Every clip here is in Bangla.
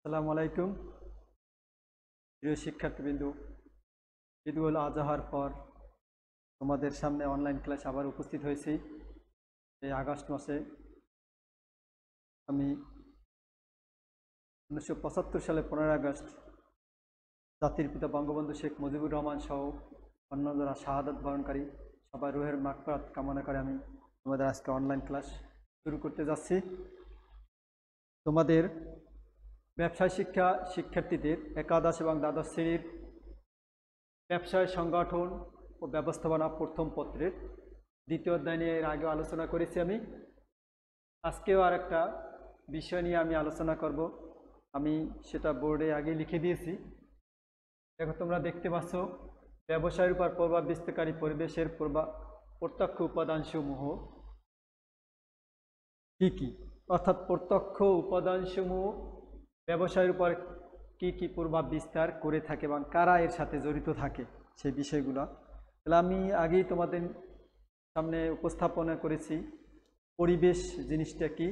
আসসালামু আলাইকুম প্রিয় শিক্ষার্থীবৃন্দু। ঈদুল আজহার পর তোমাদের সামনে অনলাইন ক্লাস আবার উপস্থিত হয়েছি। এই আগস্ট মাসে আমি 1975 সালে 15 আগস্ট জাতির পিতা বঙ্গবন্ধু শেখ মুজিবুর রহমান সহ অন্য যারা শাহাদাত বরণকারী সবাই রুহের মাগফিরাত কামনা করে আমি তোমাদের আজকে অনলাইন ক্লাস শুরু করতে যাচ্ছি। তোমাদের ব্যবসায় শিক্ষা শিক্ষার্থীদের একাদশ এবং দ্বাদশ শ্রেণীর ব্যবসায় সংগঠন ও ব্যবস্থাপনা প্রথম পত্রের দ্বিতীয় অধ্যায় নিয়ে এর আগে আলোচনা করেছি। আমি আজকেও আর একটা বিষয় নিয়ে আমি আলোচনা করব। আমি সেটা বোর্ডে আগে লিখে দিয়েছি। দেখো, তোমরা দেখতে পাচ্ছ ব্যবসায়ের উপর প্রভাব বিস্তারকারী পরিবেশের প্রত্যক্ষ উপাদানসমূহ কি কি, অর্থাৎ প্রত্যক্ষ উপাদানসমূহ ব্যবসায়ের উপর কি কি প্রভাব বিস্তার করে থাকে এবং কারা এর সাথে জড়িত থাকে সেই বিষয়গুলো। তাহলে আমি আগেই তোমাদের সামনে উপস্থাপনা করেছি পরিবেশ জিনিসটা কি।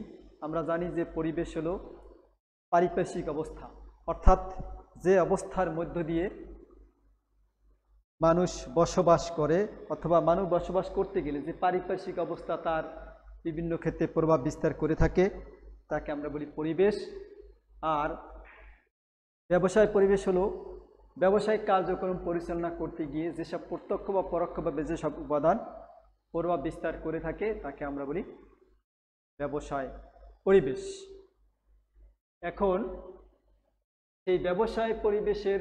আমরা জানি যে পরিবেশ হলো পারিপার্শ্বিক অবস্থা, অর্থাৎ যে অবস্থার মধ্য দিয়ে মানুষ বসবাস করে অথবা মানুষ বসবাস করতে গেলে যে পারিপার্শ্বিক অবস্থা তার বিভিন্ন ক্ষেত্রে প্রভাব বিস্তার করে থাকে তাকে আমরা বলি পরিবেশ। আর ব্যবসায় পরিবেশ হলো ব্যবসায়িক কার্যক্রম পরিচালনা করতে গিয়ে যেসব প্রত্যক্ষ বা পরোক্ষভাবে যেসব উপাদান প্রভাব বিস্তার করে থাকে তাকে আমরা বলি ব্যবসায় পরিবেশ। এখন এই ব্যবসায় পরিবেশের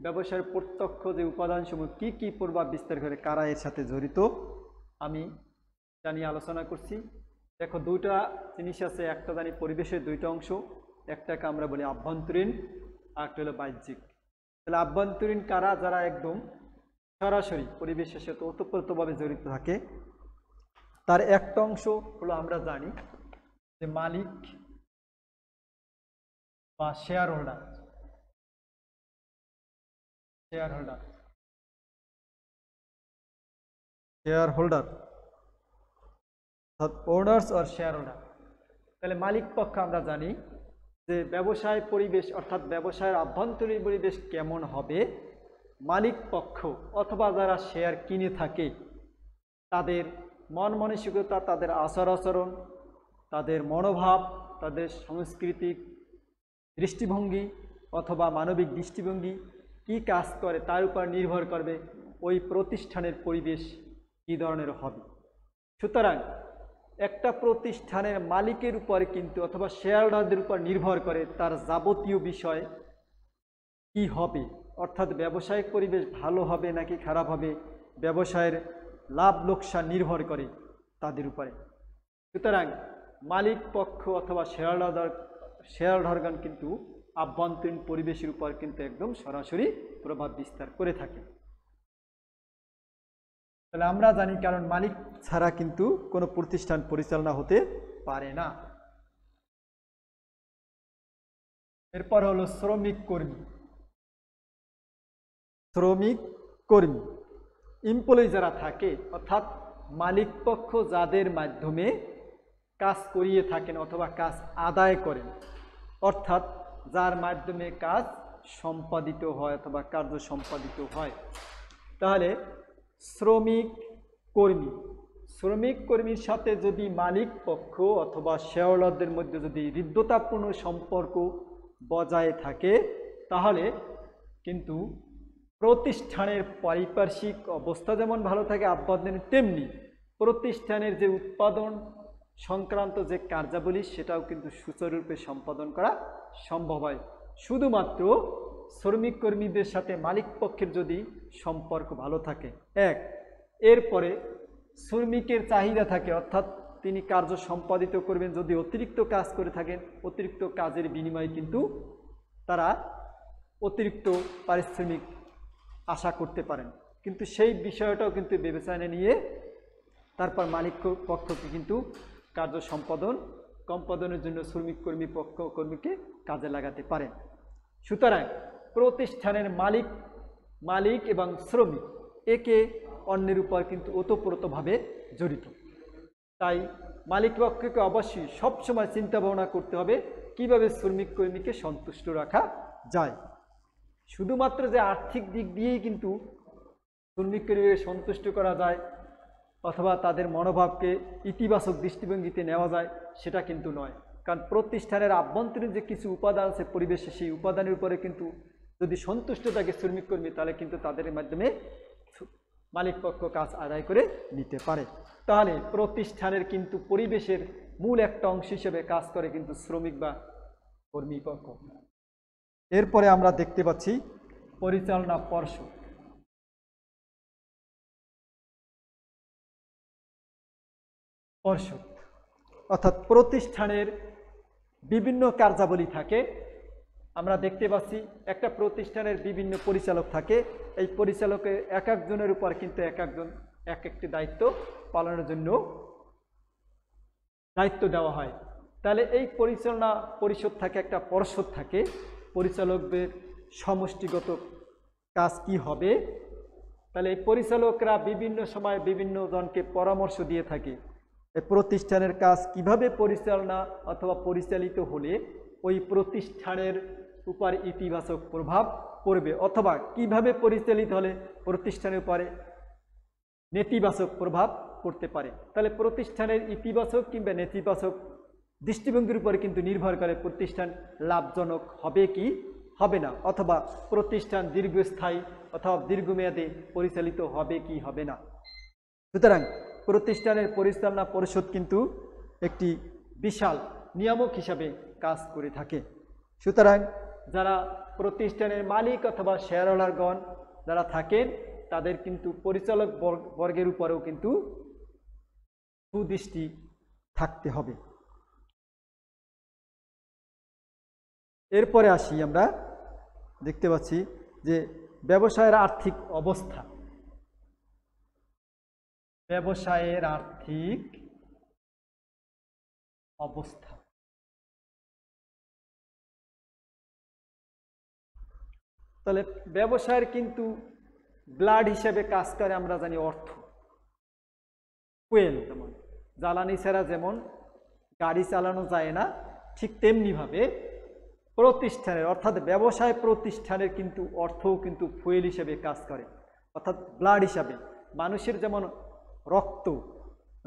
ব্যবসায়ের প্রত্যক্ষ যে উপাদানসমূহ কি কি প্রভাব বিস্তার করে কারা এর সাথে জড়িত আমি তা নিয়ে আলোচনা করছি। দেখো, দুইটা জিনিস আছে, একটা জানি পরিবেশের দুইটা অংশ, একটাকে আমরা বলি আভ্যন্তরীণ আর একটা হলো বাহ্যিক। তাহলে আভ্যন্তরীণ কারা, যারা একদম সরাসরি পরিবেশের সাথে ওতপ্রোতভাবে জড়িত থাকে। তার একটা অংশ হলো আমরা জানি যে মালিক বা শেয়ার হোল্ডার, অর্থাৎ ওনার্স আর শেয়ার হোল্ডার। তাহলে মালিক পক্ষ আমরা জানি যে ব্যবসায় পরিবেশ অর্থাৎ ব্যবসায়ের আভ্যন্তরীণ পরিবেশ কেমন হবে, মালিক পক্ষ অথবা যারা শেয়ার কিনে থাকে তাদের মন মানসিকতা, তাদের আচার আচরণ, তাদের মনোভাব, তাদের সাংস্কৃতিক দৃষ্টিভঙ্গি অথবা মানবিক দৃষ্টিভঙ্গি কি কাজ করে তার উপর নির্ভর করবে ওই প্রতিষ্ঠানের পরিবেশ কী ধরনের হবে। সুতরাং একটা প্রতিষ্ঠানের মালিকের উপরে কিন্তু অথবা শেয়ারহোল্ডারদের উপর নির্ভর করে তার যাবতীয় বিষয় কি হবে, অর্থাৎ ব্যবসায়িক পরিবেশ ভালো হবে নাকি খারাপ হবে, ব্যবসায়ের লাভ লোকসান নির্ভর করে তাদের উপরে। সুতরাং মালিক পক্ষ অথবা শেয়ারহোল্ডারগণ কিন্তু আভ্যন্তরীণ পরিবেশের উপর কিন্তু একদম সরাসরি প্রভাব বিস্তার করে থাকে। তাহলে আমরা জানি, কারণ মালিক ছাড়া কিন্তু কোনো প্রতিষ্ঠান পরিচালনা হতে পারে না। এরপর হলো শ্রমিক কর্মী এমপ্লয়ি যারা থাকে, অর্থাৎ মালিক পক্ষ যাদের মাধ্যমে কাজ করিয়ে থাকেন অথবা কাজ আদায় করেন, অর্থাৎ যার মাধ্যমে কাজ সম্পাদিত হয় অথবা কার্য সম্পাদিত হয়। তাহলে শ্রমিক কর্মীর সাথে যদি মালিক পক্ষ অথবা শেয়ারহোল্ডারদের মধ্যে যদি হৃদ্যতাপূর্ণ সম্পর্ক বজায় থাকে তাহলে কিন্তু প্রতিষ্ঠানের পারিপার্শ্বিক অবস্থা যেমন ভালো থাকে আভ্যন্তরীণ, তেমনি প্রতিষ্ঠানের যে উৎপাদন সংক্রান্ত যে কার্যাবলী সেটাও কিন্তু সুচারুরূপে সম্পাদন করা সম্ভব হয় শুধুমাত্র শ্রমিক কর্মীদের সাথে মালিক পক্ষের যদি সম্পর্ক ভালো থাকে। এরপরে শ্রমিকের চাহিদা থাকে, অর্থাৎ তিনি কার্য সম্পাদিত করবেন, যদি অতিরিক্ত কাজ করে থাকেন অতিরিক্ত কাজের বিনিময়ে কিন্তু তারা অতিরিক্ত পারিশ্রমিক আশা করতে পারেন, কিন্তু সেই বিষয়টাও কিন্তু বিবেচনায় নিয়ে তারপর মালিক পক্ষকে কিন্তু কার্য সম্পাদনের জন্য শ্রমিক কর্মীকে কাজে লাগাতে পারেন। সুতরাং প্রতিষ্ঠানের মালিক এবং শ্রমিক একে অন্যের উপর কিন্তু ওতপ্রোতভাবে জড়িত। তাই মালিক পক্ষকে অবশ্যই সবসময় চিন্তা ভাবনা করতে হবে কিভাবে শ্রমিক কর্মীকে সন্তুষ্ট রাখা যায়। শুধুমাত্র যে আর্থিক দিক দিয়েই কিন্তু শ্রমিক কর্মীকে সন্তুষ্ট করা যায় অথবা তাদের মনোভাবকে ইতিবাচক দৃষ্টিভঙ্গিতে নেওয়া যায় সেটা কিন্তু নয়। কারণ প্রতিষ্ঠানের আভ্যন্তরীণ যে কিছু উপাদান আছে পরিবেশে, সেই উপাদানের উপরে কিন্তু যদি সন্তুষ্ট থাকে শ্রমিক কর্মী, তাহলে কিন্তু তাদের মাধ্যমে মালিক পক্ষ কাজ আদায় করে নিতে পারে। তাহলে প্রতিষ্ঠানের কিন্তু পরিবেশের মূল একটা অংশ হিসেবে কাজ করে কিন্তু শ্রমিক বা কর্মী পক্ষ। এরপরে আমরা দেখতে পাচ্ছি পরিচালনা পর্ষদ। অর্থাৎ প্রতিষ্ঠানের বিভিন্ন কার্যাবলী থাকে। আমরা দেখতে পাচ্ছি একটা প্রতিষ্ঠানের বিভিন্ন পরিচালক থাকে। এই পরিচালকের এক একজনের উপর কিন্তু এক একজন এক একটি দায়িত্ব পালনের জন্য দায়িত্ব দেওয়া হয়। তাহলে এই পরিচালনা পরিষদ থাকে, একটা পর্ষদ থাকে। পরিচালকদের সমষ্টিগত কাজ কি হবে, তাহলে এই পরিচালকরা বিভিন্ন সময় বিভিন্ন জনকে পরামর্শ দিয়ে থাকে এই প্রতিষ্ঠানের কাজ কিভাবে পরিচালনা অথবা পরিচালিত হলে ওই প্রতিষ্ঠানের উপর ইতিবাচক প্রভাব পড়বে, অথবা কিভাবে পরিচালিত হলে প্রতিষ্ঠানের উপরে নেতিবাচক প্রভাব পড়তে পারে। তাহলে প্রতিষ্ঠানের ইতিবাচক কিংবা নেতিবাচক দৃষ্টিভঙ্গির উপরে কিন্তু নির্ভর করে প্রতিষ্ঠান লাভজনক হবে কি হবে না, অথবা প্রতিষ্ঠান দীর্ঘস্থায়ী অথবা দীর্ঘমেয়াদে পরিচালিত হবে কি হবে না। সুতরাং প্রতিষ্ঠানের পরিচালনা পরিষদ কিন্তু একটি বিশাল নিয়ামক হিসাবে কাজ করে থাকে। সুতরাং যারা প্রতিষ্ঠানের মালিক অথবা শেয়ার হোল্ডারগণ যারা থাকেন, তাদের কিন্তু পরিচালক বর্গের উপরেও কিন্তু সুদৃষ্টি থাকতে হবে। এরপরে আসি, আমরা দেখতে পাচ্ছি যে ব্যবসায়ের আর্থিক অবস্থা। ব্যবসায়ের আর্থিক অবস্থা তাহলে ব্যবসায়ের কিন্তু ব্লাড হিসেবে কাজ করে আমরা জানি অর্থ। ফুয়েল, যেমন জ্বালানি ছাড়া যেমন গাড়ি চালানো যায় না, ঠিক তেমনিভাবে প্রতিষ্ঠানের অর্থাৎ ব্যবসায় প্রতিষ্ঠানের কিন্তু অর্থও কিন্তু ফুয়েল হিসেবে কাজ করে, অর্থাৎ ব্লাড হিসাবে। মানুষের যেমন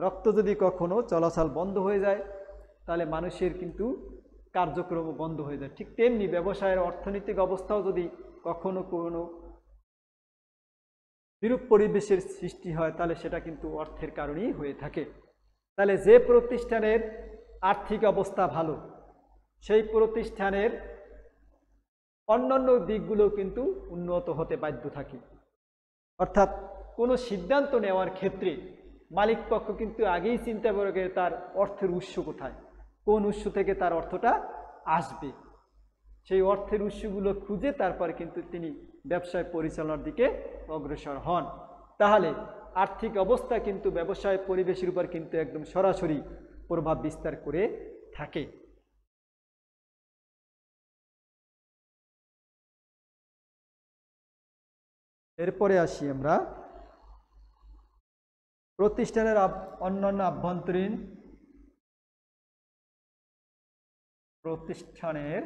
রক্ত যদি কখনো চলাচল বন্ধ হয়ে যায়, তাহলে মানুষের কিন্তু কার্যক্রম বন্ধ হয়ে যায়। ঠিক তেমনি ব্যবসায়ের অর্থনৈতিক অবস্থাও যদি কখনো কোনো বিরূপ পরিবেশের সৃষ্টি হয়, তাহলে সেটা কিন্তু অর্থের কারণেই হয়ে থাকে। তাহলে যে প্রতিষ্ঠানের আর্থিক অবস্থা ভালো, সেই প্রতিষ্ঠানের অন্যান্য দিকগুলো কিন্তু উন্নত হতে বাধ্য থাকে। অর্থাৎ কোনো সিদ্ধান্ত নেওয়ার ক্ষেত্রে মালিক পক্ষ কিন্তু আগেই চিন্তা করে তার অর্থের উৎস কোথায়, কোন উৎস থেকে তার অর্থটা আসবে, সেই অর্থের উৎসগুলো খুঁজে তারপরে কিন্তু তিনি ব্যবসায় পরিচালনার দিকে অগ্রসর হন। তাহলে আর্থিক অবস্থা কিন্তু ব্যবসায় পরিবেশের উপর কিন্তু একদম সরাসরি প্রভাব বিস্তার করে থাকে। এরপরে আসি আমরা প্রতিষ্ঠানের অন্যান্য আভ্যন্তরীণ প্রতিষ্ঠানের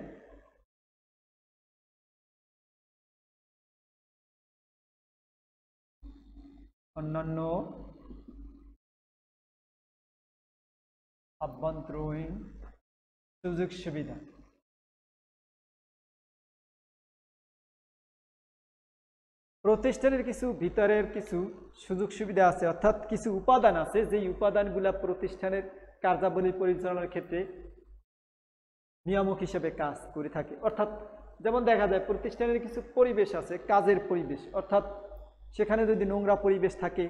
অন্যান্য আভ্যন্তরীণ সুযোগ সুবিধা। প্রতিষ্ঠানের কিছু ভিতরের কিছু সুযোগ সুবিধা আছে, অর্থাৎ কিছু উপাদান আছে, যেই উপাদানগুলা প্রতিষ্ঠানের কার্যাবলী পরিচালনার ক্ষেত্রে নিয়ামক হিসেবে কাজ করে থাকে। অর্থাৎ যেমন দেখা যায় প্রতিষ্ঠানের কিছু পরিবেশ আছে, কাজের পরিবেশ, অর্থাৎ সেখানে যদি নোংরা পরিবেশ থাকে,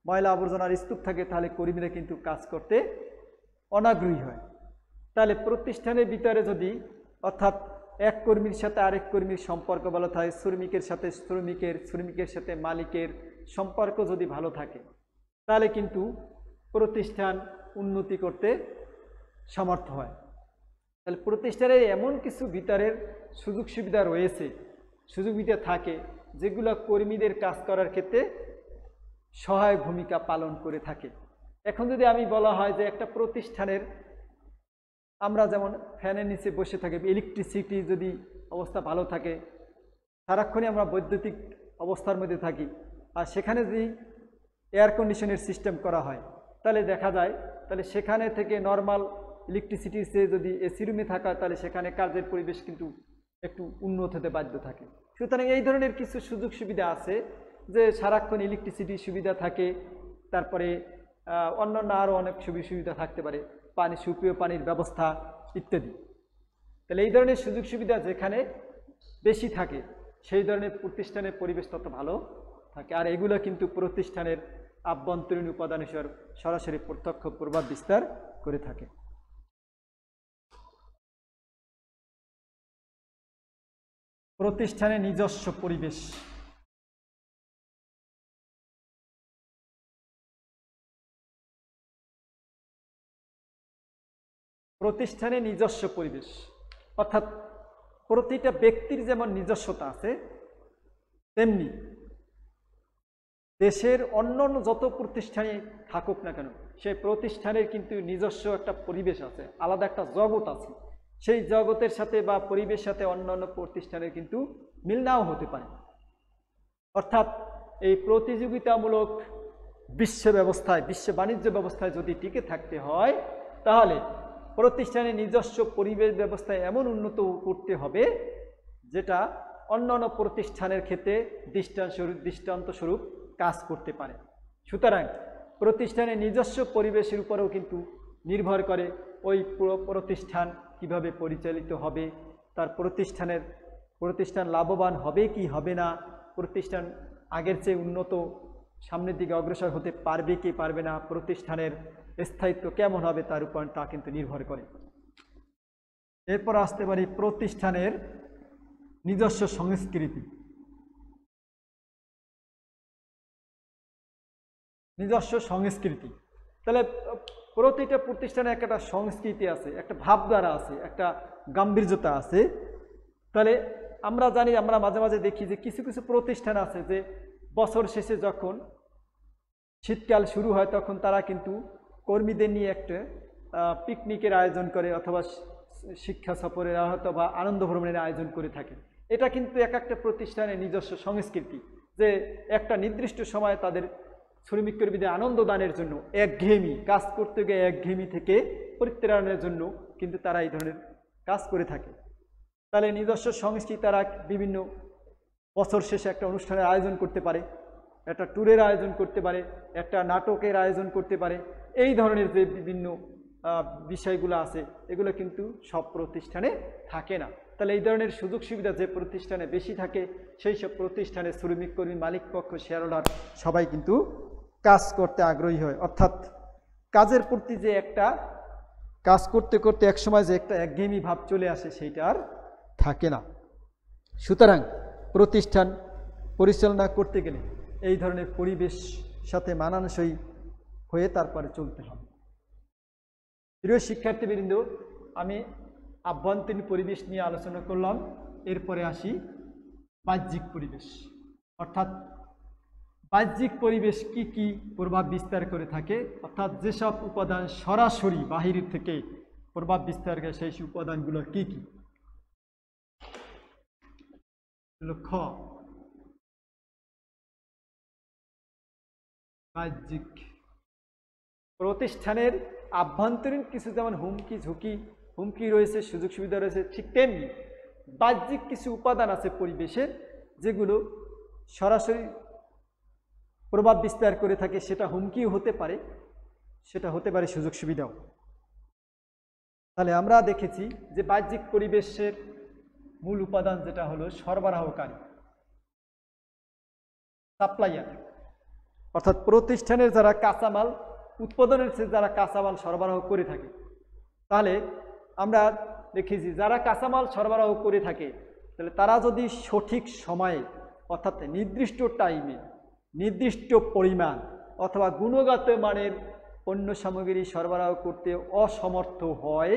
ময়লা আবর্জনার স্তূপ থাকে, তাহলে কর্মীরা কিন্তু কাজ করতে অনাগ্রহী হয়। তাহলে প্রতিষ্ঠানের ভিতরে যদি অর্থাৎ এক কর্মীর সাথে আরেক কর্মীর সম্পর্ক ভালো থাকে, শ্রমিকের সাথে শ্রমিকের সাথে মালিকের সম্পর্ক যদি ভালো থাকে, তাহলে কিন্তু প্রতিষ্ঠান উন্নতি করতে সমর্থ হয়। তাহলে প্রতিষ্ঠানের এমন কিছু ভিতরের সুযোগ সুবিধা রয়েছে, সুযোগ সুবিধা থাকে, যেগুলো কর্মীদের কাজ করার ক্ষেত্রে সহায়ক ভূমিকা পালন করে থাকে। এখন যদি আমি বলা হয় যে একটা প্রতিষ্ঠানের আমরা যেমন ফ্যানের নিচে বসে থাকি, ইলেকট্রিসিটি যদি অবস্থা ভালো থাকে, সারাক্ষণই আমরা বৈদ্যুতিক অবস্থার মধ্যে থাকি, আর সেখানে যদি এয়ার কন্ডিশনের সিস্টেম করা হয় তাহলে দেখা যায় তাহলে সেখানে থেকে নর্মাল ইলেকট্রিসিটির চেয়ে যদি এসি রুমে থাকা তাহলে সেখানে কাজের পরিবেশ কিন্তু একটু উন্নত হতে বাধ্য থাকে। সুতরাং এই ধরনের কিছু সুযোগ সুবিধা আছে যে সারাক্ষণ ইলেকট্রিসিটির সুবিধা থাকে, তারপরে অন্যান্য আরও অনেক সুবিধা থাকতে পারে, পানি, সুপেয় পানির ব্যবস্থা ইত্যাদি। তাহলে এই ধরনের সুযোগ সুবিধা যেখানে বেশি থাকে সেই ধরনের প্রতিষ্ঠানের পরিবেশ তত ভালো থাকে, আর এগুলো কিন্তু প্রতিষ্ঠানের আভ্যন্তরীণ উপাদান হিসেবে সরাসরি প্রত্যক্ষ প্রভাব বিস্তার করে থাকে। প্রতিষ্ঠানের নিজস্ব পরিবেশ। প্রতিষ্ঠানের নিজস্ব পরিবেশ অর্থাৎ প্রতিটা ব্যক্তির যেমন নিজস্বতা আছে, তেমনি দেশের অন্যান্য যত প্রতিষ্ঠানে থাকুক না কেন সেই প্রতিষ্ঠানের কিন্তু নিজস্ব একটা পরিবেশ আছে, আলাদা একটা জগৎ আছে। সেই জগতের সাথে বা পরিবেশের সাথে অন্যান্য প্রতিষ্ঠানের কিন্তু মিল নাও হতে পারে। অর্থাৎ এই প্রতিযোগিতামূলক বিশ্ব ব্যবস্থায়, বিশ্ব বাণিজ্য ব্যবস্থায় যদি টিকে থাকতে হয় তাহলে প্রতিষ্ঠানের নিজস্ব পরিবেশ ব্যবস্থায় এমন উন্নত করতে হবে যেটা অন্যান্য প্রতিষ্ঠানের ক্ষেত্রে দৃষ্টান্তস্বরূপ কাজ করতে পারে। সুতরাং প্রতিষ্ঠানের নিজস্ব পরিবেশের উপরেও কিন্তু নির্ভর করে ওই প্রতিষ্ঠান কিভাবে পরিচালিত হবে, তার প্রতিষ্ঠান লাভবান হবে কি হবে না, প্রতিষ্ঠান আগের চেয়ে উন্নত সামনের দিকে অগ্রসর হতে পারবে কি পারবে না, প্রতিষ্ঠানের স্থায়িত্ব কেমন হবে তার উপর তা কিন্তু নির্ভর করে। এরপর আসতে পারি প্রতিষ্ঠানের নিজস্ব সংস্কৃতি। নিজস্ব সংস্কৃতি তাহলে প্রতিটা প্রতিষ্ঠানে একটা সংস্কৃতি আছে, একটা ভাবধারা আছে, একটা গাম্ভীর্যতা আছে। তাহলে আমরা জানি, আমরা মাঝে মাঝে দেখি যে কিছু কিছু প্রতিষ্ঠান আছে যে বছর শেষে যখন শীতকাল শুরু হয় তখন তারা কিন্তু কর্মীদের নিয়ে একটা পিকনিকের আয়োজন করে অথবা শিক্ষা সফরের অথবা আনন্দ ভ্রমণের আয়োজন করে থাকে। এটা কিন্তু এক একটা প্রতিষ্ঠানের নিজস্ব সংস্কৃতি যে একটা নির্দিষ্ট সময় তাদের শ্রমিক কর্মীদের আনন্দ দানের জন্য, একঘেয়েমি কাজ করতে গিয়ে একঘেয়েমি থেকে পরিত্রাণের জন্য কিন্তু তারা এই ধরনের কাজ করে থাকে। তাহলে নিজস্ব সংস্কৃতি তারা বিভিন্ন বছর শেষে একটা অনুষ্ঠানের আয়োজন করতে পারে, একটা ট্যুরের আয়োজন করতে পারে, একটা নাটকের আয়োজন করতে পারে। এই ধরনের যে বিভিন্ন বিষয়গুলো আছে এগুলো কিন্তু সব প্রতিষ্ঠানে থাকে না। তাহলে এই ধরনের সুযোগ সুবিধা যে প্রতিষ্ঠানে বেশি থাকে সেই সব প্রতিষ্ঠানে শ্রমিক কর্মী, মালিক পক্ষ, শেয়ার হোল্ডার সবাই কিন্তু কাজ করতে আগ্রহী হয়। অর্থাৎ কাজের প্রতি যে একটা কাজ করতে করতে একসময় যে একটা একঘেয়েমি ভাব চলে আসে সেইটা আর থাকে না। সুতরাং প্রতিষ্ঠান পরিচালনা করতে গেলে এই ধরনের পরিবেশ সাথে মানানসই হয়ে তারপরে চলতে হবে। প্রিয় শিক্ষার্থীবৃন্দ, আমি আভ্যন্তরীণ পরিবেশ নিয়ে আলোচনা করলাম। এরপরে আসি বাহ্যিক পরিবেশ, অর্থাৎ বাহ্যিক পরিবেশ কি কি প্রভাব বিস্তার করে থাকে, অর্থাৎ যেসব উপাদান সরাসরি বাহির থেকে প্রভাব বিস্তার করে সেই উপাদানগুলো কি কি। খ, বাহ্যিক প্রতিষ্ঠানের আভ্যন্তরীণ কিছু যেমন হুমকি রয়েছে, সুযোগ সুবিধা রয়েছে, ঠিক তেমনি বাহ্যিক কিছু উপাদান আছে পরিবেশের যেগুলো সরাসরি প্রভাব বিস্তার করে থাকে। সেটা হুমকিও হতে পারে, সেটা হতে পারে সুযোগ সুবিধাও। তাহলে আমরা দেখেছি যে বাহ্যিক পরিবেশের মূল উপাদান যেটা হলো সরবরাহকারী, সাপ্লাইয়ার, অর্থাৎ প্রতিষ্ঠানের যারা কাঁচামাল উৎপাদনের যারা কাঁচামাল সরবরাহ করে থাকে। তাহলে আমরা দেখেছি যারা কাঁচামাল সরবরাহ করে থাকে তাহলে তারা যদি সঠিক সময়ে অর্থাৎ নির্দিষ্ট টাইমে নির্দিষ্ট পরিমাণ অথবা গুণগত মানের পণ্য সামগ্রী সরবরাহ করতে অসমর্থ হয়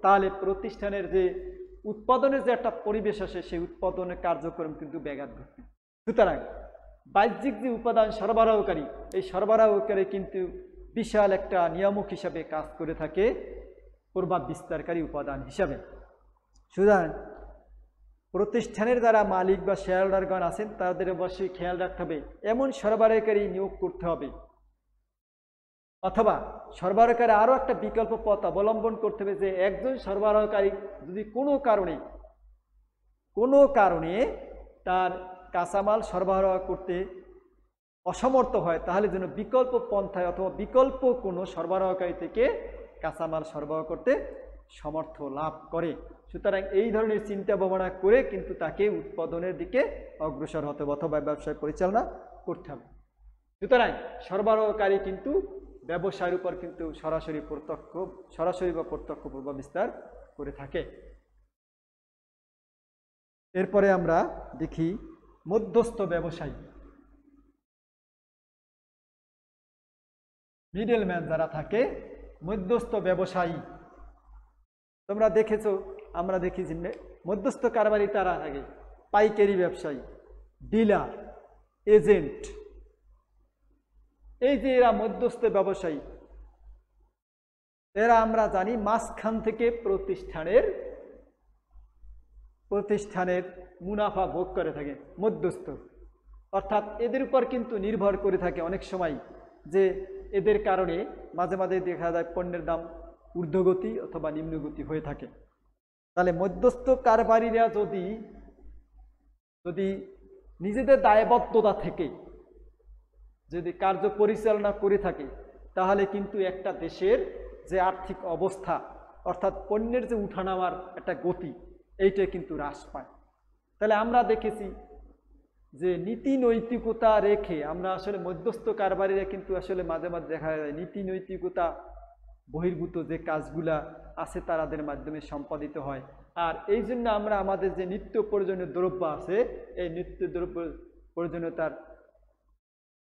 তাহলে প্রতিষ্ঠানের যে উৎপাদনের যে একটা পরিবেশ আসে সেই উৎপাদনের কার্যক্রম কিন্তু ব্যাঘাত ঘটবে। সুতরাং বাহ্যিক যে উপাদান সরবরাহকারী, এই সরবরাহকারী কিন্তু বিশাল একটা নিয়ামক হিসাবে কাজ করে থাকে প্রভাব বিস্তারকারী উপাদান হিসাবে। সুতরাং প্রতিষ্ঠানের যারা মালিক বা শেয়ার হোল্ডারগণ আছেন তাদের অবশ্যই খেয়াল রাখতে হবে এমন সরবরাহকারী নিয়োগ করতে হবে, অথবা সরবরাহকারী আরও একটা বিকল্প পথ অবলম্বন করতে হবে যে একজন সরবরাহকারী যদি কোনো কারণে তার কাঁচামাল সরবরাহ করতে অসমর্থ হয় তাহলে যেন বিকল্প পন্থায় অথবা বিকল্প কোনো সরবরাহকারী থেকে কাঁচামাল সরবরাহ করতে সমর্থ লাভ করে। সুতরাং এই ধরনের চিন্তা ভাবনা করে কিন্তু তাকে উৎপাদনের দিকে অগ্রসর হতে হবে অথবা ব্যবসা পরিচালনা করতে হবে। সুতরাং সরবরাহকারী কিন্তু ব্যবসায়ের উপর কিন্তু সরাসরি বা প্রত্যক্ষ প্রভাব বিস্তার করে থাকে। এরপরে আমরা দেখি মধ্যস্থ ব্যবসায়ী, মিডলম্যান যারা থাকে, মধ্যস্থ ব্যবসায়ী। তোমরা দেখেছো, আমরা দেখেছি মধ্যস্থ কারবারি তারা থাকে, পাইকারি ব্যবসায়ী, ডিলার, এজেন্ট। এই যে এরা মধ্যস্থ ব্যবসায়ী, এরা আমরা জানি মাঝখান থেকে প্রতিষ্ঠানের মুনাফা ভোগ করে থাকে মধ্যস্থ, অর্থাৎ এদের উপর কিন্তু নির্ভর করে থাকে অনেক সময় যে এদের কারণে মাঝে মাঝে দেখা যায় পণ্যের দাম ঊর্ধ্বগতি অথবা নিম্নগতি হয়ে থাকে। তাহলে মধ্যস্থ কারবারিরা যদি নিজেদের দায়বদ্ধতা থেকে যদি কার্য পরিচালনা করে থাকে তাহলে কিন্তু একটা দেশের যে আর্থিক অবস্থা অর্থাৎ পণ্যের যে উঠানামার একটা গতি এইটা কিন্তু হ্রাস পায়। তাহলে আমরা দেখেছি যে নীতি নৈতিকতা রেখে আমরা আসলে মধ্যস্থ কারবারিরা কিন্তু আসলে মাঝে মাঝে দেখা যায় নীতি নৈতিকতা বহির্ভূত যে কাজগুলা আছে তাদের মাধ্যমে সম্পাদিত হয়। আর এই জন্য আমরা আমাদের যে নিত্য প্রয়োজনীয় দ্রব্য আছে এই নিত্য দ্রব্য প্রয়োজনীয়তার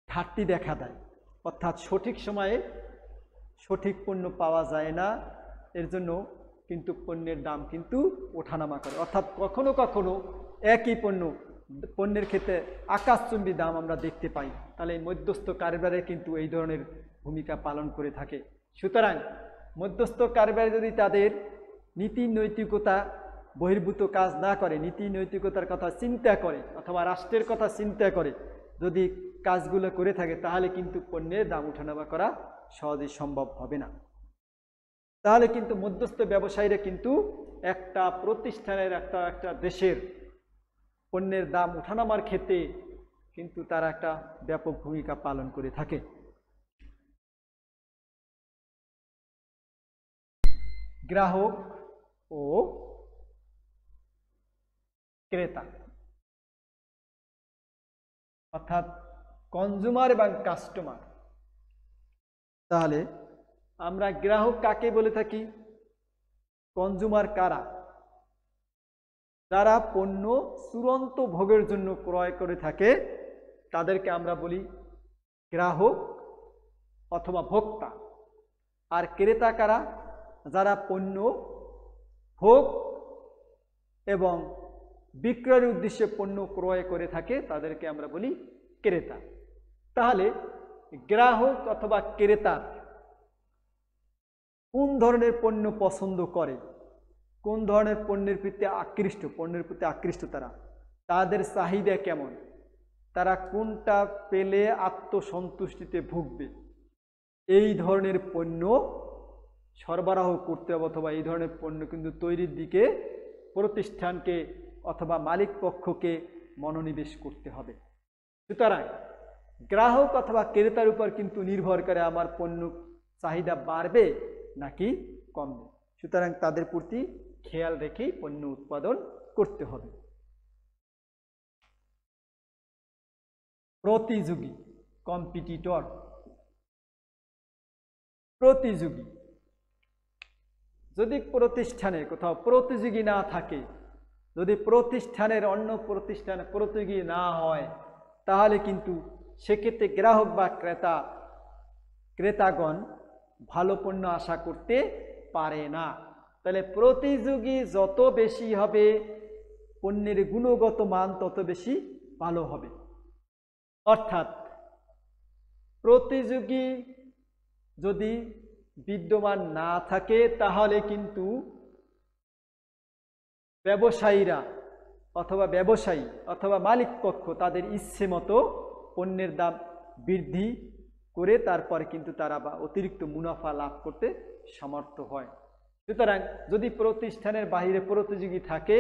ঘাটতি দেখা দেয়, অর্থাৎ সঠিক সময়ে সঠিক পণ্য পাওয়া যায় না। এর জন্য কিন্তু পণ্যের দাম কিন্তু ওঠানামা করে, অর্থাৎ কখনো কখনো একই পণ্যের ক্ষেত্রে আকাশচুম্বী দাম আমরা দেখতে পাই। তাহলে এই মধ্যস্থ কারবারে কিন্তু এই ধরনের ভূমিকা পালন করে থাকে। সুতরাং মধ্যস্থ কারবারে যদি তাদের নীতি নৈতিকতা বহির্ভূত কাজ না করে, নীতি নৈতিকতার কথা চিন্তা করে অথবা রাষ্ট্রের কথা চিন্তা করে যদি কাজগুলো করে থাকে তাহলে কিন্তু পণ্যের দাম ওঠানামা করা সহজেই সম্ভব হবে না। তাহলে কিন্তু মধ্যস্থ ব্যবসায়ীরা কিন্তু একটা প্রতিষ্ঠানের একটা দেশের পণ্যের দাম ওঠানামার ক্ষেত্রে কিন্তু তারা একটা ব্যাপক ভূমিকা পালন করে থাকে। গ্রাহক ও ক্রেতা, অর্থাৎ কনজিউমার এবং কাস্টমার। তাহলে আমরা গ্রাহক কাকে বলে থাকি? কনজিউমার কারা? যারা পণ্য চূড়ান্ত ভোগের জন্য ক্রয় করে থাকে তাদেরকে আমরা বলি গ্রাহক অথবা ভোক্তা। আর ক্রেতা কারা? যারা পণ্য ভোগ এবং বিক্রয়ের উদ্দেশ্যে পণ্য ক্রয় করে থাকে তাদেরকে আমরা বলি ক্রেতা। তাহলে গ্রাহক অথবা ক্রেতা কোন ধরনের পণ্য পছন্দ করে, কোন ধরনের পণ্যের প্রতি আকৃষ্ট তাদের চাহিদা কেমন, তারা কোনটা পেলে আত্মসন্তুষ্টিতে ভুগবে, এই ধরনের পণ্য সরবরাহ করতে হবে অথবা এই ধরনের পণ্য কিন্তু তৈরির দিকে প্রতিষ্ঠানকে অথবা মালিক পক্ষকে মনোনিবেশ করতে হবে। সুতরাং গ্রাহক অথবা ক্রেতার উপর কিন্তু নির্ভর করে আমার পণ্য চাহিদা বাড়বে নাকি কমবে। সুতরাং তাদের প্রতি খেয়াল রেখেই পণ্য উৎপাদন করতে হবে। প্রতিযোগী, কম্পিটিটর। প্রতিযোগী, যদি প্রতিষ্ঠানে কোথাও প্রতিযোগী না থাকে, যদি প্রতিষ্ঠানের অন্য প্রতিষ্ঠানে প্রতিযোগী না হয় তাহলে কিন্তু সেক্ষেত্রে গ্রাহক বা ক্রেতাগণ ভালো পণ্য আশা করতে পারে না। তাহলে প্রতিযোগী যত বেশি হবে পণ্যের গুণগত মান তত বেশি ভালো হবে। অর্থাৎ প্রতিযোগী যদি বিদ্যমান না থাকে তাহলে কিন্তু ব্যবসায়ীরা অথবা ব্যবসায়ী অথবা মালিক পক্ষ তাদের ইচ্ছে মতো পণ্যের দাম বৃদ্ধি করে তারপরে কিন্তু তারা বা অতিরিক্ত মুনাফা লাভ করতে সমর্থ হয়। সুতরাং যদি প্রতিষ্ঠানের বাইরে প্রতিযোগী থাকে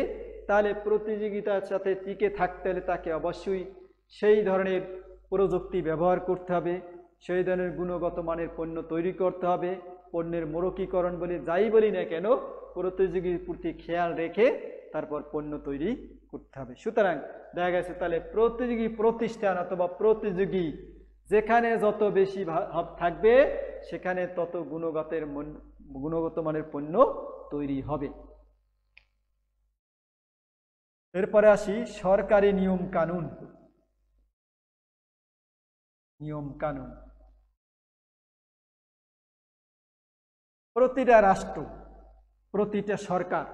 তাহলে প্রতিযোগিতার সাথে টিকে থাকতে হলে তাকে অবশ্যই সেই ধরনের প্রযুক্তি ব্যবহার করতে হবে, সেই ধরনের গুণগত মানের পণ্য তৈরি করতে হবে। পণ্যের মোড়কীকরণ বলে যাই বলি না কেন, প্রতিযোগীর প্রতি খেয়াল রেখে তারপর পণ্য তৈরি করতে হবে। সুতরাং দেখা গেছে তাহলে প্রতিযোগী প্রতিষ্ঠান অথবা প্রতিযোগী যেখানে যত বেশি থাকবে সেখানে তত গুণগত মানের পণ্য তৈরি হবে। এরপরে আসি সরকারি নিয়ম কানুন। প্রতিটা রাষ্ট্র, প্রতিটা সরকার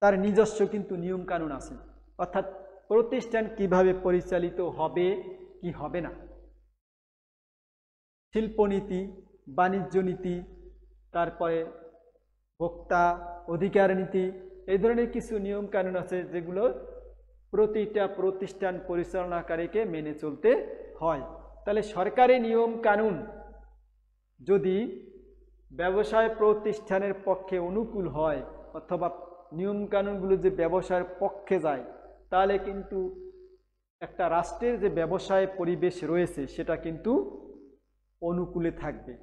তার নিজস্ব কিন্তু নিয়ম কানুন আছে, অর্থাৎ প্রতিষ্ঠান কিভাবে পরিচালিত হবে কি হবে না, শিল্পনীতি, বাণিজ্য নীতি, তারপরে ভোক্তা অধিকার নীতি, এই ধরনের কিছু নিয়ম কানুন আছে যেগুলো প্রতিটা প্রতিষ্ঠান পরিচালনাকারীকে মেনে চলতে হয়। তাহলে সরকারি নিয়ম কানুন যদি ব্যবসায় প্রতিষ্ঠানের পক্ষে অনুকূল হয় অথবা নিয়ম কানুনগুলো যে ব্যবসায়ের পক্ষে যায় তাহলে কিন্তু একটা রাষ্ট্রের যে ব্যবসায় পরিবেশ রয়েছে সেটা কিন্তু অনুকূলে থাকবে,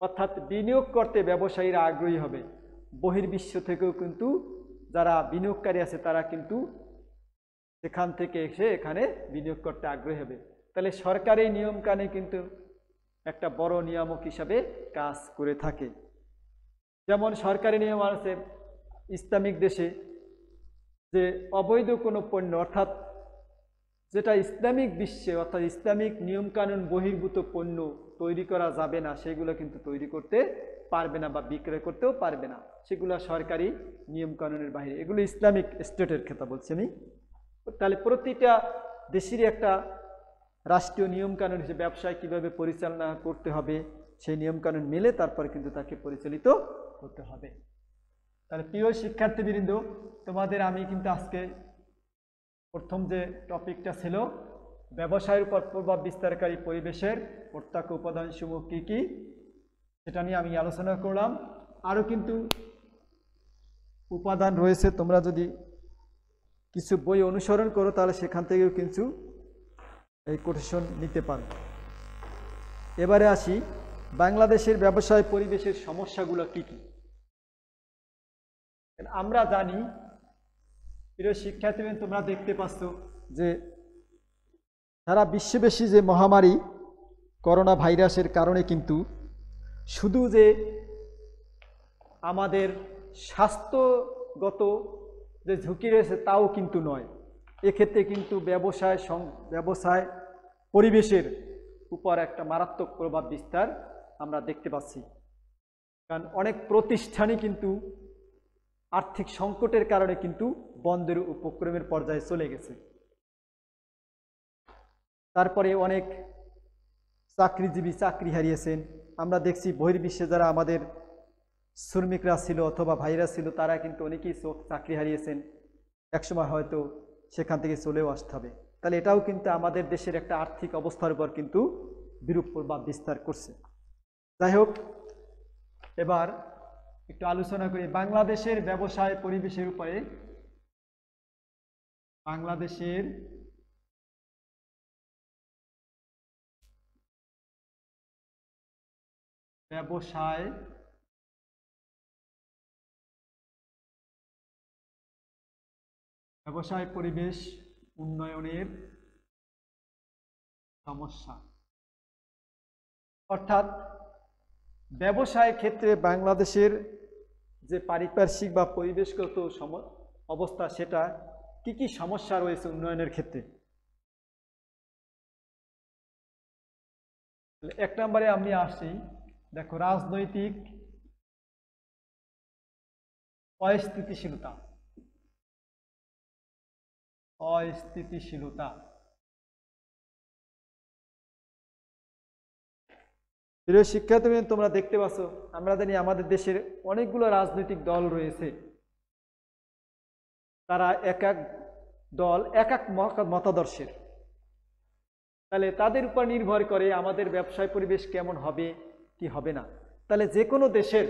অর্থাৎ বিনিয়োগ করতে ব্যবসায়ীরা আগ্রহী হবে। বহির্বিশ্ব থেকেও কিন্তু যারা বিনিয়োগকারী আছে তারা কিন্তু সেখান থেকে এসে এখানে বিনিয়োগ করতে আগ্রহী হবে। তাহলে সরকারি নিয়ম কানুন কিন্তু একটা বড় নিয়ামক হিসাবে কাজ করে থাকে। যেমন সরকারি নিয়ম আছে ইসলামিক দেশে যে অবৈধ কোনো পণ্য অর্থাৎ যেটা ইসলামিক বিশ্বে অর্থাৎ ইসলামিক নিয়মকানুন বহির্ভূত পণ্য তৈরি করা যাবে না, সেগুলো কিন্তু তৈরি করতে পারবে না বা বিক্রয় করতেও পারবে না, সেগুলো সরকারি নিয়মকানুনের বাইরে। এগুলো ইসলামিক স্টেটের কথা বলছি আমি। তাহলে প্রতিটা দেশেরই একটা রাষ্ট্রীয় নিয়মকানুন হিসেবে ব্যবসায় কীভাবে পরিচালনা করতে হবে সেই নিয়মকানুন মেলে তারপর কিন্তু তাকে পরিচালিত করতে হবে। তাহলে প্রিয় শিক্ষার্থীবৃন্দ, তোমাদের আমি কিন্তু আজকে প্রথম যে টপিকটা ছিল ব্যবসায়ের উপর প্রভাব বিস্তারকারী পরিবেশের প্রত্যক্ষ উপাদানসমূহ কী কী সেটা নিয়ে আমি আলোচনা করলাম। আরও কিন্তু উপাদান রয়েছে, তোমরা যদি কিছু বই অনুসরণ করো তাহলে সেখান থেকেও কিন্তু এই কোটেশন নিতে পারো। এবারে আসি বাংলাদেশের ব্যবসায় পরিবেশের সমস্যাগুলো কী কী। আমরা জানি প্রিয় শিক্ষার্থীবৃন্দ, তোমরা দেখতে পাচ্ছ যে সারা বিশ্বব্যাপী যে মহামারী করোনা ভাইরাসের কারণে কিন্তু শুধু যে আমাদের স্বাস্থ্যগত যে ঝুঁকি রয়েছে তাও কিন্তু নয়, এক্ষেত্রে কিন্তু ব্যবসায় পরিবেশের উপর একটা মারাত্মক প্রভাব বিস্তার আমরা দেখতে পাচ্ছি। কারণ অনেক প্রতিষ্ঠানই কিন্তু আর্থিক সংকটের কারণে কিন্তু বন্ধের উপক্রমের পর্যায়ে চলে গেছে। তারপরে অনেক চাকরিজীবী চাকরি হারিয়েছেন। আমরা দেখছি বহির্বিশ্বে যারা আমাদের শ্রমিকরা ছিল অথবা ভাইরা ছিল তারা কিন্তু অনেকেই চাকরি হারিয়েছেন, একসময় হয়তো সেখান থেকে চলেও আসতে হবে। তাহলে এটাও কিন্তু আমাদের দেশের একটা আর্থিক অবস্থার উপর কিন্তু বিরূপ প্রভাব বিস্তার করছে। যাই হোক, এবার একটু আলোচনা করি বাংলাদেশের ব্যবসায় পরিবেশের উপরে। বাংলাদেশের ব্যবসায় পরিবেশ উন্নয়নের সমস্যা, অর্থাৎ ব্যবসায় ক্ষেত্রে বাংলাদেশের যে পারিপার্শ্বিক বা পরিবেশগত অবস্থা সেটা কি কি সমস্যা রয়েছে উন্নয়নের ক্ষেত্রে। এক নম্বরে আমি আসি, দেখো রাজনৈতিক অস্থিতিশীলতা। প্রিয় শিক্ষার্থী, তোমরা দেখতে পাচ্ছ আমরা জানি আমাদের দেশের অনেকগুলো রাজনৈতিক দল রয়েছে, তারা এক এক দল এক এক মতাদর্শের। তাহলে তাদের উপর নির্ভর করে আমাদের ব্যবসায় পরিবেশ কেমন হবে কি হবে না। তাহলে যে কোনো দেশের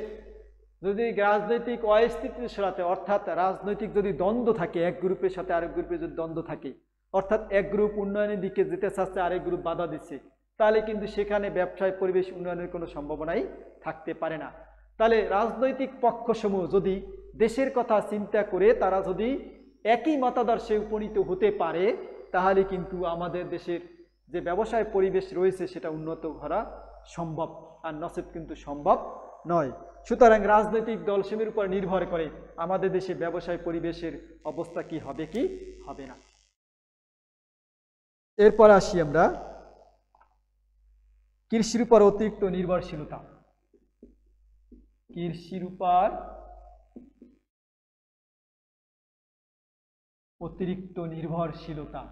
যদি রাজনৈতিক অস্থিতিশীলতা অর্থাৎ রাজনৈতিক যদি দ্বন্দ্ব থাকে, এক গ্রুপের সাথে আরেক গ্রুপের যদি দ্বন্দ্ব থাকে, অর্থাৎ এক গ্রুপ উন্নয়নের দিকে যেতে চাচ্ছে আরেক গ্রুপ বাধা দিচ্ছে, তাহলে কিন্তু সেখানে ব্যবসায় পরিবেশ উন্নয়নের কোনো সম্ভাবনাই থাকতে পারে না। তাহলে রাজনৈতিক পক্ষসমূহ যদি দেশের কথা চিন্তা করে তারা যদি একই মতাদর্শে উপনীত হতে পারে, তাহলে কিন্তু আমাদের দেশের যে ব্যবসায় পরিবেশ রয়েছে সেটা উন্নত করা সম্ভব, আর নচেত কিন্তু সম্ভব নয়। সুতরাং রাজনৈতিক দলসমূহের উপর নির্ভর করে আমাদের দেশে ব্যবসায় পরিবেশের অবস্থা কি হবে কি হবে না। এরপর আসি আমরা কৃষির উপর অতিরিক্ত নির্ভরশীলতা। কৃষির উপর অতিরিক্ত নির্ভরশীলতা।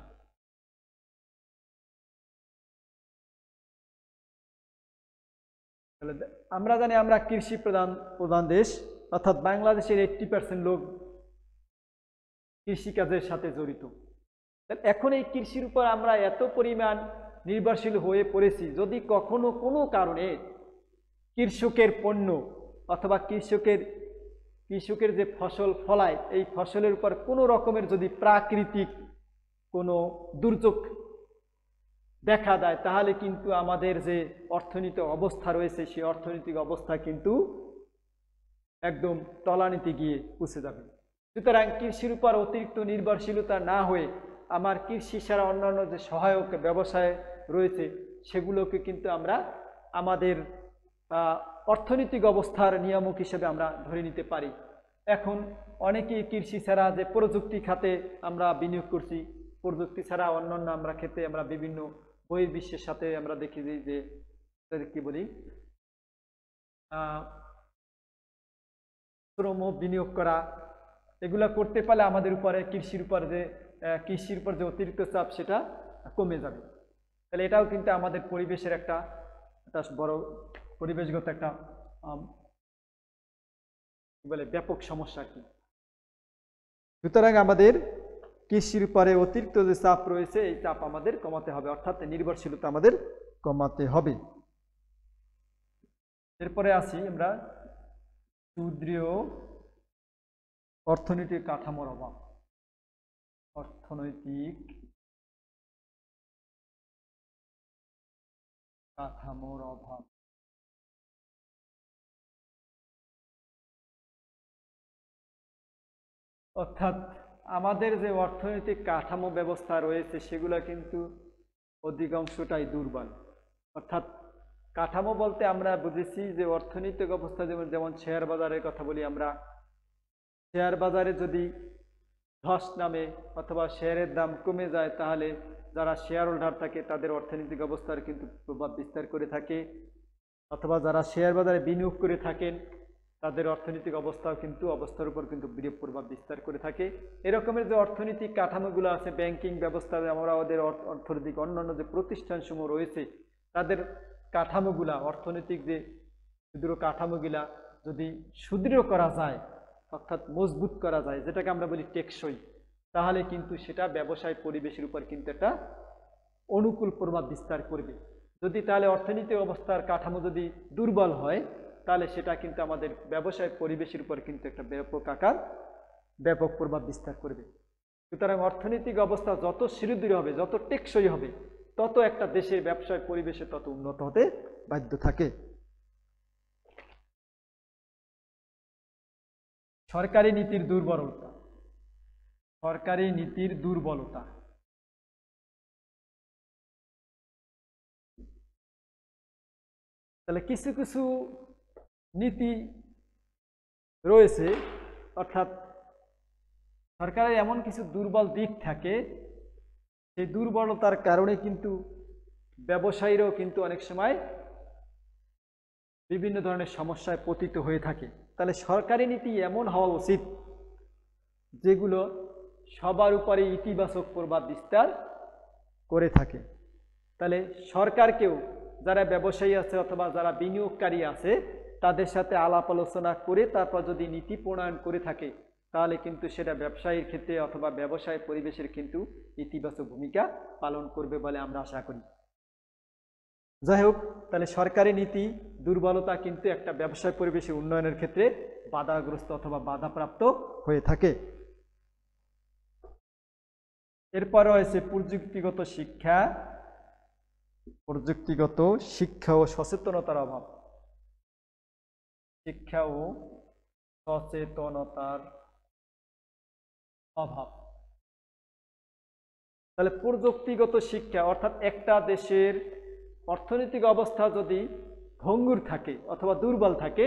আমরা জানি আমরা কৃষি প্রধান দেশ, অর্থাৎ বাংলাদেশের 80% লোক কৃষিকাজের সাথে জড়িত। এখন এই কৃষির উপর আমরা এত পরিমাণ নির্ভরশীল হয়ে পড়েছি, যদি কখনো কোনো কারণে কৃষকের পণ্য অথবা কৃষকের যে ফসল ফলায় এই ফসলের উপর কোনো রকমের যদি প্রাকৃতিক কোনো দুর্যোগ দেখা দেয়, তাহলে কিন্তু আমাদের যে অর্থনৈতিক অবস্থা রয়েছে সেই অর্থনৈতিক অবস্থা কিন্তু একদম তলানিতে গিয়ে পৌঁছে যাবে। সুতরাং কৃষির উপর অতিরিক্ত নির্ভরশীলতা না হয়ে আমার কৃষি ছাড়া অন্যান্য যে সহায়ক ব্যবসায় রয়েছে সেগুলোকে কিন্তু আমরা আমাদের অর্থনৈতিক অবস্থার নিয়ামক হিসেবে আমরা ধরে নিতে পারি। এখন অনেকেই কৃষি ছাড়া যে প্রযুক্তি খাতে আমরা বিনিয়োগ করছি, প্রযুক্তি ছাড়া অন্যান্য আমরা ক্ষেত্রে আমরা বিভিন্ন বহির্বিশ্বের সাথে আমরা দেখি যে কি বলি শ্রম বিনিয়োগ করা, এগুলা করতে পারলে আমাদের উপরে কৃষির উপর যে অতিরিক্ত চাপ সেটা কমে যাবে। তাহলে এটাও কিন্তু আমাদের পরিবেশের একটা বড় পরিবেশগত একটা ব্যাপক সমস্যা কি। সুতরাং আমাদের কৃষির উপরে অতিরিক্ত যে চাপ রয়েছে এই চাপ আমাদের কমাতে হবে, অর্থাৎ নির্ভরশীলতা আমাদের কমাতে হবে। এরপরে আসি আমরা সুদৃঢ় অর্থনৈতিক কাঠামোর অভাব। অর্থনৈতিক কাঠামোর অভাব। অর্থাৎ আমাদের যে অর্থনৈতিক কাঠামো ব্যবস্থা রয়েছে সেগুলো কিন্তু অধিকাংশটাই দুর্বল। অর্থাৎ কাঠামো বলতে আমরা বুঝেছি যে অর্থনৈতিক অবস্থা যেমন শেয়ার বাজারের কথা বলি, আমরা শেয়ার বাজারে যদি ধস নামে অথবা শেয়ারের দাম কমে যায় তাহলে যারা শেয়ার হোল্ডার থাকে তাদের অর্থনৈতিক অবস্থার কিন্তু প্রভাব বিস্তার করে থাকে, অথবা যারা শেয়ার বাজারে বিনিয়োগ করে থাকেন তাদের অর্থনৈতিক অবস্থার উপর কিন্তু বিরূপ প্রভাব বিস্তার করে থাকে। এরকমের যে অর্থনৈতিক কাঠামোগুলো আছে, ব্যাংকিং ব্যবস্থা, আমরা ওদের অর্থনৈতিক অন্যান্য যে প্রতিষ্ঠানসমূহ রয়েছে তাদের কাঠামোগুলা, অর্থনৈতিক যে সুদৃঢ় কাঠামোগুলা যদি সুদৃঢ় করা যায় অর্থাৎ মজবুত করা যায়, যেটাকে আমরা বলি টেকসই, তাহলে কিন্তু সেটা ব্যবসায় পরিবেশের উপর কিন্তু একটা অনুকূল প্রভাব বিস্তার করবে। যদি তাহলে অর্থনৈতিক অবস্থার কাঠামো যদি দুর্বল হয় তাহলে সেটা কিন্তু আমাদের ব্যবসায় পরিবেশের উপর কিন্তু একটা ব্যাপক প্রভাব বিস্তার করবে। সুতরাং অর্থনৈতিক অবস্থা যত সুদৃঢ় হবে, যত টেকসই হবে, তত একটা দেশের ব্যবসায় পরিবেশে তত উন্নত হতে বাধ্য থাকে। সরকারি নীতির দুর্বলতা। সরকারি নীতির দুর্বলতা। তাহলে কিছু কিছু নীতি রয়েছে, অর্থাৎ সরকারের এমন কিছু দুর্বল দিক থাকে, সেই দুর্বলতার কারণে কিন্তু ব্যবসায়ীরাও কিন্তু অনেক সময় বিভিন্ন ধরনের সমস্যায় পতিত হয়ে থাকে। তাহলে সরকারি নীতি এমন হওয়া উচিত যেগুলো সবার উপরে ইতিবাচক প্রভাব বিস্তার করে থাকে। তাহলে সরকারকেও যারা ব্যবসায়ী আছে অথবা যারা বিনিয়োগকারী আছে তাদের সাথে আলাপ আলোচনা করে তারপর যদি নীতি প্রণয়ন করে থাকে তাহলে কিন্তু সেটা ব্যবসায়ীর ক্ষেত্রে অথবা ব্যবসায় পরিবেশের কিন্তু ইতিবাচক ভূমিকা পালন করবে বলে আমরা আশা করি। যাই হোক, তাহলে সরকারি নীতি দুর্বলতা কিন্তু একটা ব্যবসায় পরিবেশের উন্নয়নের ক্ষেত্রে বাধাগ্রস্ত অথবা বাধাপ্রাপ্ত হয়ে থাকে। এরপর রয়েছে প্রযুক্তিগত শিক্ষা ও সচেতনতার অভাব। শিক্ষা ও সচেতনতার অভাব। তাহলে প্রযুক্তিগত শিক্ষা অর্থাৎ একটা দেশের অর্থনৈতিক অবস্থা যদি ভঙ্গুর থাকে অথবা দুর্বল থাকে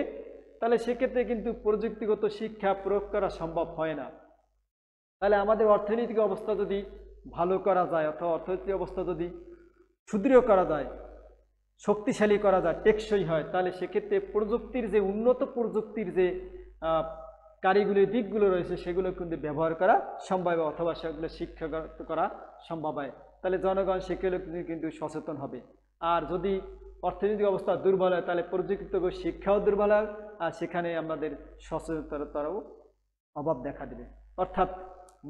তাহলে সেক্ষেত্রে কিন্তু প্রযুক্তিগত শিক্ষা প্রয়োগ করা সম্ভব হয় না। তাহলে আমাদের অর্থনৈতিক অবস্থা যদি ভালো করা যায় অথবা অর্থনৈতিক অবস্থা যদি সুদৃঢ় করা যায়, শক্তিশালী করা যায়, টেকসই হয়, তাহলে সেক্ষেত্রে প্রযুক্তির যে উন্নত প্রযুক্তির যে কারিগরি দিকগুলো রয়েছে সেগুলো কিন্তু ব্যবহার করা সম্ভব অথবা সেগুলো শিক্ষাগত করা সম্ভব হয়। তাহলে জনগণ সেগুলো কিন্তু সচেতন হবে। আর যদি অর্থনৈতিক অবস্থা দুর্বল হয় তাহলে প্রযুক্তিগত শিক্ষাও দুর্বল হয় আর সেখানে আমাদের সচেতনতারও অভাব দেখা দেবে। অর্থাৎ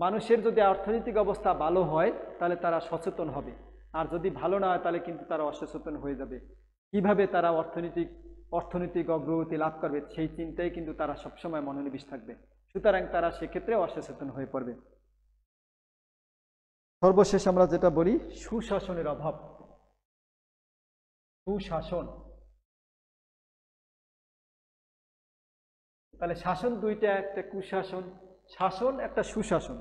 মানুষের যদি অর্থনৈতিক অবস্থা ভালো হয় তাহলে তারা সচেতন হবে, আর যদি ভালো না হয় তাহলে কিন্তু তারা অসচেতন হয়ে যাবে। কিভাবে তারা অর্থনৈতিক অগ্রগতি লাভ করবে সেই চিন্তায় কিন্তু তারা সবসময় মনোনিবেশ থাকবে, সুতরাং তারা সেক্ষেত্রে অসচেতন হয়ে পড়বে। সর্বশেষ আমরা যেটা বলি সুশাসনের অভাব। সুশাসন, তাহলে শাসন দুইটা, একটা কুশাসন, শাসন একটা সুশাসন।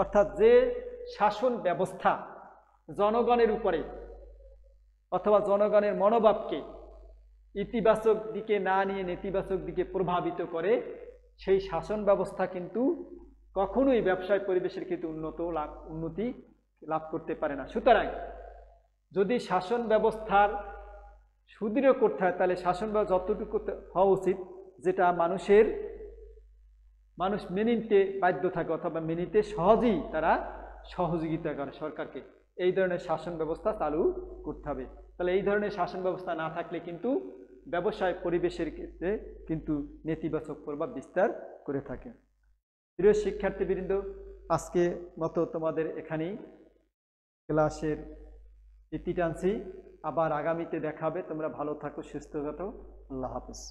অর্থাৎ যে শাসন ব্যবস্থা জনগণের উপরে অথবা জনগণের মনোভাবকে ইতিবাচক দিকে না নিয়ে নেতিবাচক দিকে প্রভাবিত করে সেই শাসন ব্যবস্থা কিন্তু কখনোই ব্যবসায় পরিবেশের কিন্তু উন্নতি লাভ করতে পারে না। সুতরাং যদি শাসন ব্যবস্থার সুদৃঢ় করতে হয় তাহলে শাসন ব্যবস্থা যতটুকু হওয়া উচিত যেটা মানুষ মেনে নিতে বাধ্য থাকে অথবা মেনে নিতে সহজেই তারা সহযোগিতা করে সরকারকে, এই ধরনের শাসন ব্যবস্থা চালু করতে হবে। তাহলে এই ধরনের শাসন ব্যবস্থা না থাকলে কিন্তু ব্যবসায় পরিবেশের ক্ষেত্রে কিন্তু নেতিবাচক প্রভাব বিস্তার করে থাকে। প্রিয় শিক্ষার্থীবৃন্দ, আজকে মতো তোমাদের এখানেই ক্লাসের ইতি টানছি। আবার আগামীতে দেখা হবে। তোমরা ভালো থাকো, সুস্থ থাকো। আল্লাহ হাফেজ।